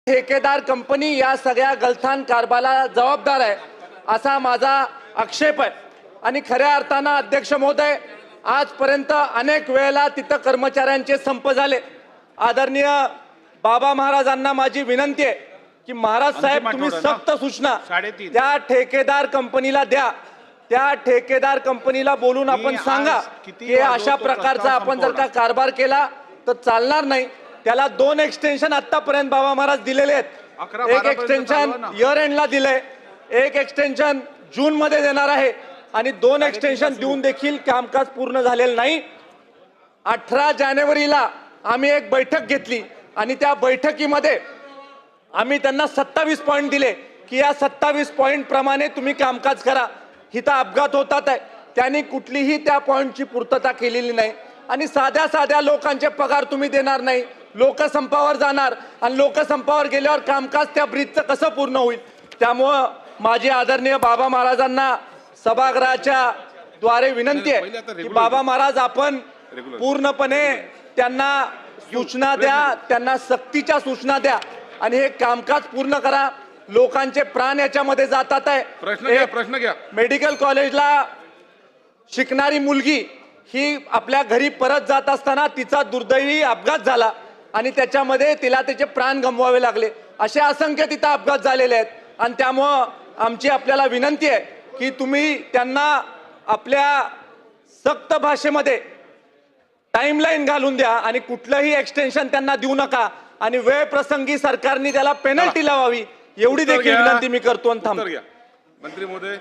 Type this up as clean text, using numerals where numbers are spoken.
ठेकेदार कंपनी या सगळ्या गलथान कारभाराला जबाबदार आहे असा माझा आक्षेप आहे। आणि खऱ्या अर्थानं अध्यक्ष महोदय, आजपर्यंत अनेक वेळेला तिथं कर्मचाऱ्यांचे संप झाले। आदरणीय बाबा महाराजांना माझी विनंती आहे की महाराज साहेब, तुम्ही सक्त सूचना त्या ठेकेदार कंपनीला द्या। त्या ठेकेदार कंपनीला बोलून आपण सांगा की अशा प्रकारचा आपण जर का कारभार केला तर चालणार नाही। त्याला 2 एक्सटेन्शन आतापर्यंत बाबा महाराज दिलेले आहेत। एक एक्सटेन्शन इयर एंडला दिले, एक एक्सटेन्शन जून मध्ये देणार आहे आणि 2 एक्सटेन्शन देऊन देखील कामकाज पूर्ण झालेलं नाही। 18 जानेवारीला आम्ही एक बैठक घेतली आणि त्या बैठकीमध्ये आम्ही त्यांना 27 पॉइंट दिले की या 27 पॉइंट प्रमाणे तुम्ही कामकाज करा। हिता अपघात होतात आहे, त्यांनी कुठलीही त्या पॉइंटची पूर्तता केलेली नाही आणि साध्या लोकांचे पगार तुम्ही देणार नाही, लोकसंपावर जाणार आणि लोकसंपावर गेल्यावर कामकाज त्या ब्रिजचं कसं पूर्ण होईल। त्यामुळे माझी आदरणीय बाबा महाराजांना सभागृहाच्या द्वारे विनंती आहे की बाबा महाराज, आपण पूर्णपणे त्यांना सूचना द्या, त्यांना सक्तीच्या सूचना द्या आणि हे कामकाज पूर्ण करा। लोकांचे प्राण याच्यामध्ये जातात आहे। प्रश्न घ्या। मेडिकल कॉलेजला शिकणारी मुलगी ही आपल्या घरी परत जात असताना तिचा दुर्दैवी अपघात झाला आणि त्याच्यामध्ये तिला त्याचे प्राण गमवावे लागले। असे असंख्य तिथं अपघात झालेले आहेत आणि त्यामुळं आमची आपल्याला विनंती आहे की तुम्ही त्यांना आपल्या सक्त भाषेमध्ये टाइमलाईन घालून द्या आणि कुठलंही एक्सटेन्शन त्यांना देऊ नका आणि वेळ प्रसंगी सरकारने त्याला पेनल्टी लावावी, एवढी देखील विनंती मी करतो आणि थांबतो। मंत्री महोदय।